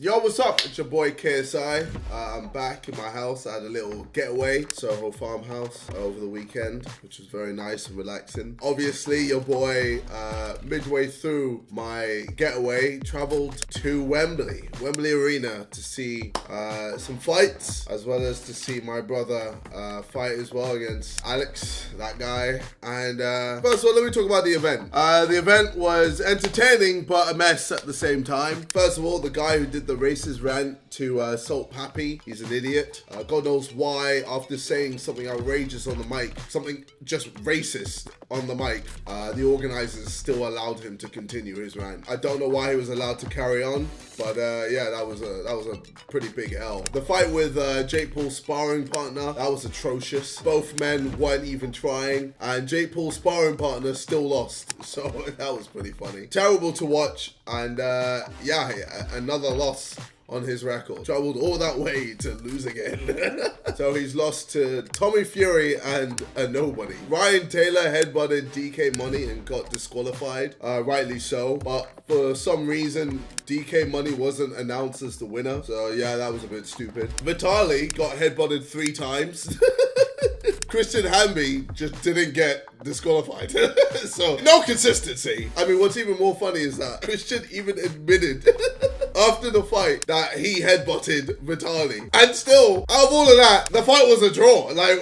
Yo, what's up? It's your boy KSI. I'm back in my house. I had a little getaway, Soho farmhouse over the weekend, which was very nice and relaxing. Obviously, your boy, midway through my getaway, traveled to Wembley Arena to see some fights, as well as to see my brother fight as well against Alex, that guy. And first of all, let me talk about the event. The event was entertaining, but a mess at the same time. First of all, the guy who did the racist rant to Salt Pappy, he's an idiot. God knows why, after saying something outrageous on the mic, something just racist on the mic, the organizers still allowed him to continue his rant. I don't know why he was allowed to carry on, but yeah, that was a pretty big L. The fight with Jake Paul's sparring partner, that was atrocious. Both men weren't even trying, and Jake Paul's sparring partner still lost, so that was pretty funny. Terrible to watch, and yeah, another loss on his record. Traveled all that way to lose again. So he's lost to Tommy Fury and a nobody. Ryan Taylor headbutted DK Money and got disqualified, rightly so. But for some reason, DK Money wasn't announced as the winner. So yeah, that was a bit stupid. Vitali got headbutted 3 times. Christian Hamby just didn't get disqualified. So, no consistency. I mean, what's even more funny is that Christian even admitted after the fight that he headbutted Vitali. And still, out of all of that, the fight was a draw. Like,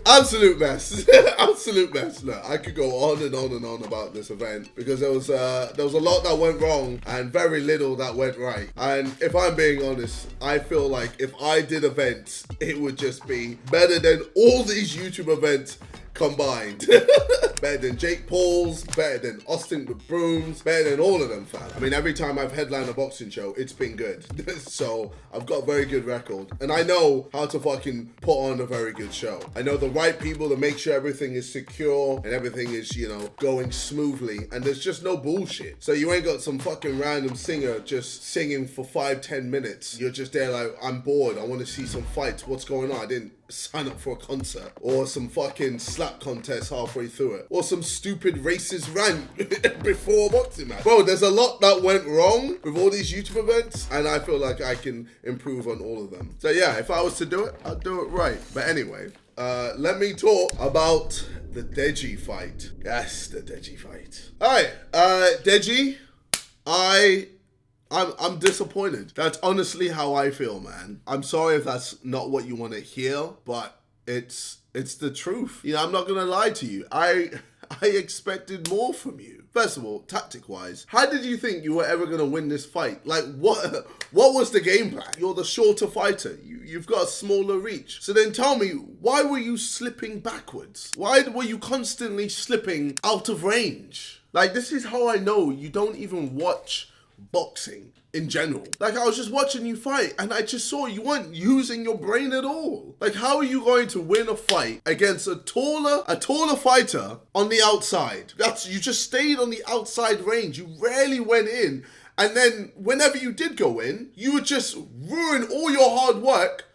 absolute mess. Absolute mess. Look, I could go on and on and on about this event because there was a lot that went wrong and very little that went right. And if I'm being honest, I feel like if I did events, it would just be better than all these YouTube events combined. Better than Jake Paul's, better than Austin with Brooms, better than all of them, fam. I mean, every time I've headlined a boxing show, it's been good. So I've got a very good record. And I know how to fucking put on a very good show. I know the right people to make sure everything is secure and everything is, you know, going smoothly. And there's just no bullshit. So you ain't got some fucking random singer just singing for 5-10 minutes. You're just there like, I'm bored. I want to see some fights. What's going on? I didn't sign up for a concert. Or some fucking slap contest halfway through it. Or some stupid racist rant before a boxing match. Bro, there's a lot that went wrong with all these YouTube events, and I feel like I can improve on all of them. So yeah, if I was to do it, I'd do it right. But anyway, let me talk about the Deji fight. Yes, the Deji fight. All right, Deji, I'm disappointed. That's honestly how I feel, man. I'm sorry if that's not what you want to hear, but it's the truth. You know, I'm not gonna lie to you. I expected more from you. First of all, tactic-wise, how did you think you were ever gonna win this fight? Like, what was the game plan? You're the shorter fighter. You've got a smaller reach. So then tell me, why were you slipping backwards? Why were you constantly slipping out of range? Like, this is how I know you don't even watch boxing in general. Like, I was just watching you fight and I just saw you weren't using your brain at all. Like, how are you going to win a fight against a taller fighter on the outside? You just stayed on the outside range. You rarely went in. And then whenever you did go in, you would just ruin all your hard work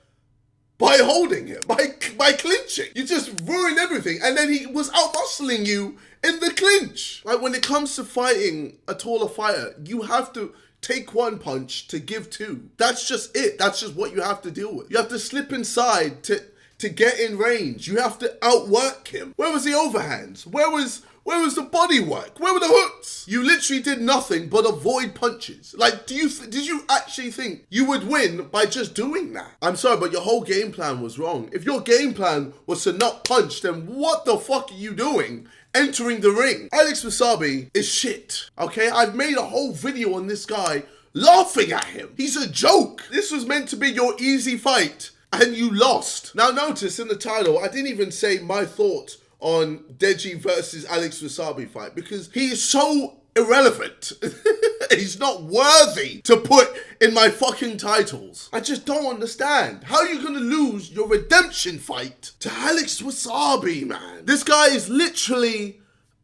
by holding him, by clinching. You just ruined everything. And then he was out-muscling you in the clinch. Like, when it comes to fighting a taller fighter, you have to take 1 punch to give 2. That's just it. That's just what you have to deal with. You have to slip inside to get in range. You have to outwork him. Where was the overhands? Where was the body work? Where were the hooks? You literally did nothing but avoid punches. Like, did you actually think you would win by just doing that? I'm sorry, but your whole game plan was wrong. If your game plan was to not punch, then what the fuck are you doing entering the ring? Alex Wasabi is shit, okay? I've made a whole video on this guy laughing at him. He's a joke. This was meant to be your easy fight, and you lost. Now notice in the title, I didn't even say my thoughts on Deji versus Alex Wasabi fight because he is so irrelevant. He's not worthy to put in my fucking titles. I just don't understand. How are you gonna lose your redemption fight to Alex Wasabi, man? This guy is literally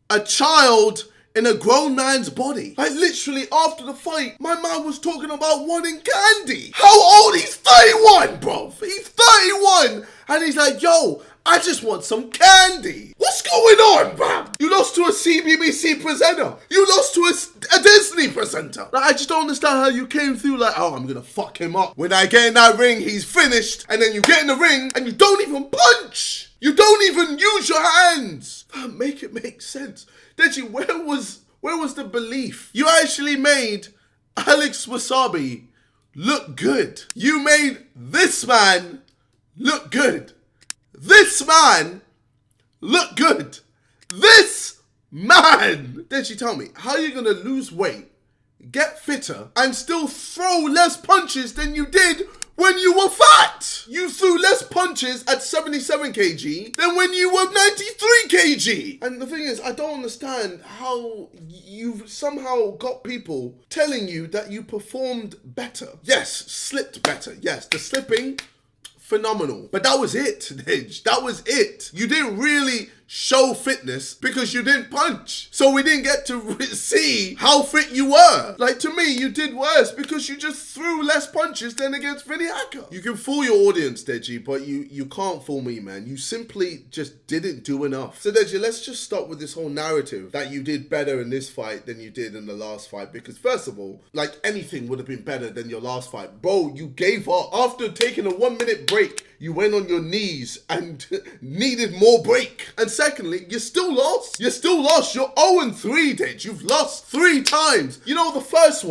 a child in a grown man's body. Like, literally after the fight, my man was talking about wanting candy. How old? He's 31, bro. He's 31. And he's like, yo, I just want some candy. What's going on, man? You lost to a CBBC presenter. You lost to a Disney presenter. Like, I just don't understand how you came through like, oh, I'm gonna fuck him up. When I get in that ring, he's finished. And then you get in the ring and you don't even punch. You don't even use your hands. Make it make sense. Deji, where was the belief? You actually made Alex Wasabi look good. You made this man look good. This man look good. This man. Deji, tell me, how are you gonna lose weight, get fitter, and still throw less punches than you did when you were fat? You threw less punches at 77 kg than when you were 93 kg. And the thing is, I don't understand how you've somehow got people telling you that you performed better. Yes, slipped better. Yes, the slipping, phenomenal. But that was it, Dej. That was it. You didn't really show fitness because you didn't punch. So we didn't get to see how fit you were. Like, to me, you did worse because you just threw less punches than against Vinny Hacker. You can fool your audience, Deji, but you can't fool me, man. You simply just didn't do enough. So, Deji, let's just stop with this whole narrative that you did better in this fight than you did in the last fight. Because first of all, like, anything would have been better than your last fight. Bro, you gave up. After taking a 1-minute break, you went on your knees and needed more break. And secondly, you still lost. You still lost. You're 0-3, Dej. You've lost 3 times. You know, the first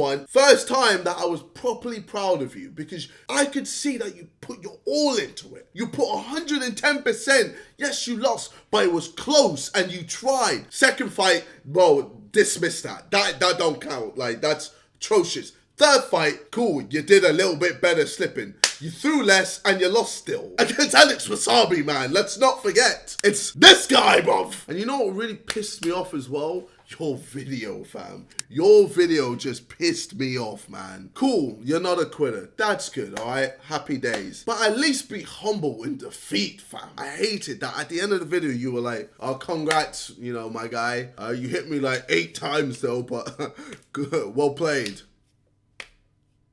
time that I was properly proud of you because I could see that you put your all into it. You put 110%. Yes, you lost, but it was close and you tried. Second fight, bro, dismiss that. That don't count. Like, that's atrocious. Third fight, cool, you did a little bit better slipping. You threw less and you lost still. Against Alex Wasabi, man. Let's not forget. It's this guy, bruv. And you know what really pissed me off as well? Your video, fam. Your video just pissed me off, man. Cool, you're not a quitter. That's good, all right? Happy days. But at least be humble in defeat, fam. I hated that. At the end of the video, you were like, oh, congrats, you know, my guy. You hit me like 8 times though, but good, well played.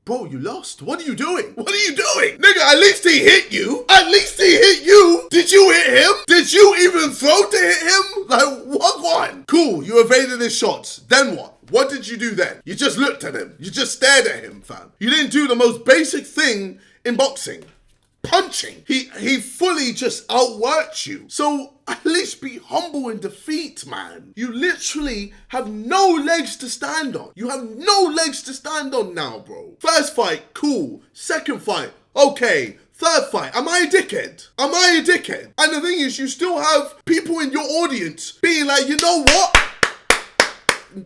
Bro, you lost. What are you doing? What are you doing? Nigga, at least he hit you. At least he hit you. Did you hit him? Did you even throw to hit him? Like, what one? Cool, you evaded his shots. Then what? What did you do then? You just looked at him. You just stared at him, fam. You didn't do the most basic thing in boxing. Punching. He fully just outworked you. So at least be humble in defeat, man. You literally have no legs to stand on. You have no legs to stand on now, bro. First fight, cool. Second fight, okay. Third fight, am I a dickhead? Am I a dickhead? And the thing is, you still have people in your audience being like, you know what?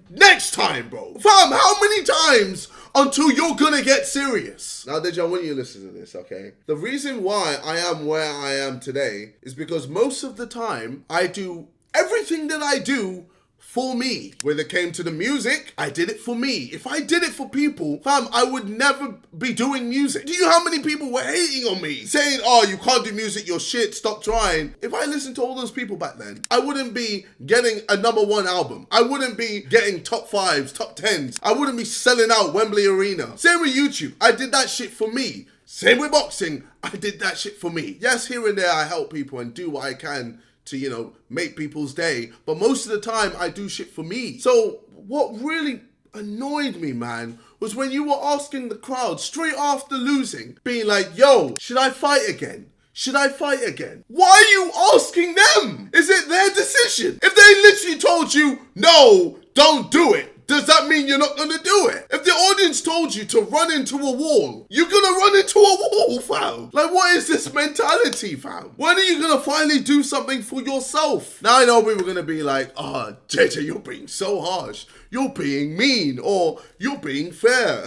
Next time, bro. Fam, how many times until you're gonna get serious? Now, Deji, I want you to listen to this, okay? The reason why I am where I am today is because most of the time, I do everything that I do for me. When it came to the music, I did it for me. If I did it for people, fam, I would never be doing music. Do you know how many people were hating on me? Saying, oh, you can't do music, you're shit, stop trying. If I listened to all those people back then, I wouldn't be getting a #1 album. I wouldn't be getting top 5s, top 10s. I wouldn't be selling out Wembley Arena. Same with YouTube. I did that shit for me. Same with boxing. I did that shit for me. Yes, here and there I help people and do what I can to, you know, make people's day. But most of the time, I do shit for me. So what really annoyed me, man, was when you were asking the crowd straight after losing, being like, yo, should I fight again? Should I fight again? Why are you asking them? Is it their decision? If they literally told you, no, don't do it, does that mean you're not gonna do it? If the audience told you to run into a wall, you're gonna run into a wall, fam. Like, what is this mentality, fam? When are you gonna finally do something for yourself? Now I know people are gonna be like, oh, JJ, you're being so harsh. You're being mean, or you're being fair.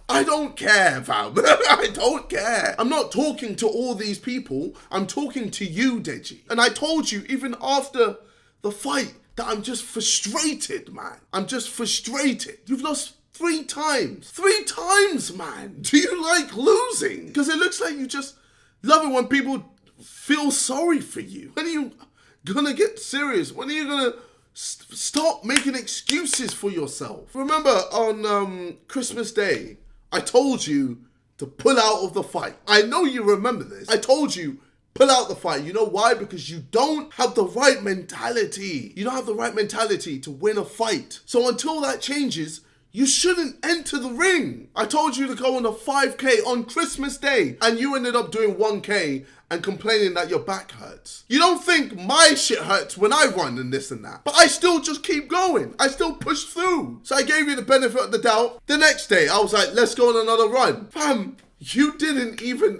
I don't care, fam. I don't care. I'm not talking to all these people. I'm talking to you, Deji. And I told you, even after the fight, that I'm just frustrated, man. I'm just frustrated. You've lost 3 times. 3 times, man. Do you like losing? Because it looks like you just love it when people feel sorry for you. When are you gonna get serious? When are you gonna stop making excuses for yourself? Remember on Christmas Day, I told you to pull out of the fight. I know you remember this. I told you, pull out the fight. You know why? Because you don't have the right mentality. You don't have the right mentality to win a fight. So until that changes, you shouldn't enter the ring. I told you to go on a 5K on Christmas Day and you ended up doing 1K and complaining that your back hurts. You don't think my shit hurts when I run and this and that. But I still just keep going. I still push through. So I gave you the benefit of the doubt. The next day, I was like, let's go on another run. Fam, you didn't even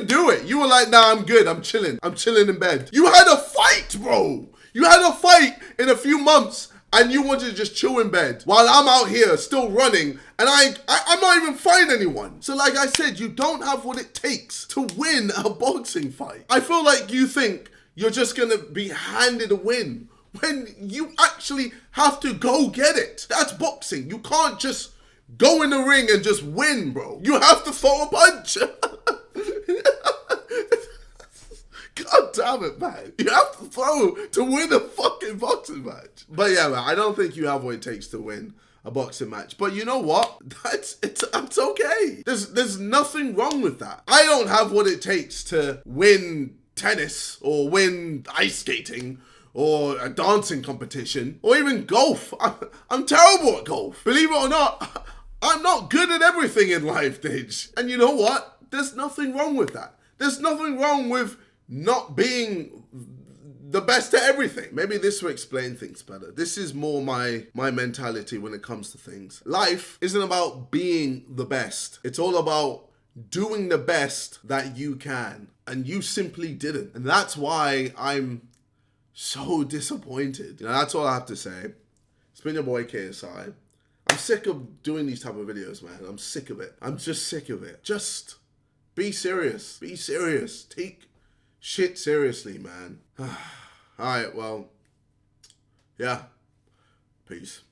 do it. You were like, nah, I'm good. I'm chilling. I'm chilling in bed. You had a fight, bro. You had a fight in a few months and you wanted to just chill in bed while I'm out here still running and I'm not even fighting anyone. So like I said, you don't have what it takes to win a boxing fight. I feel like you think you're just gonna be handed a win when you actually have to go get it. That's boxing. You can't just go in the ring and just win, bro. You have to throw a punch. God damn it, man. You have to throw to win a fucking boxing match. But yeah, man, I don't think you have what it takes to win a boxing match. But you know what? It's okay. There's nothing wrong with that. I don't have what it takes to win tennis or win ice skating or a dancing competition or even golf. I'm terrible at golf. Believe it or not, I'm not good at everything in life, Deji. And you know what? There's nothing wrong with that. There's nothing wrong with not being the best at everything. Maybe this will explain things better. This is more my mentality when it comes to things. Life isn't about being the best. It's all about doing the best that you can. And you simply didn't. And that's why I'm so disappointed. You know, that's all I have to say. It's been your boy KSI. I'm sick of doing these type of videos, man. I'm sick of it. I'm just sick of it. Just be serious. Be serious. Take shit seriously, man. All right, well, yeah. Peace.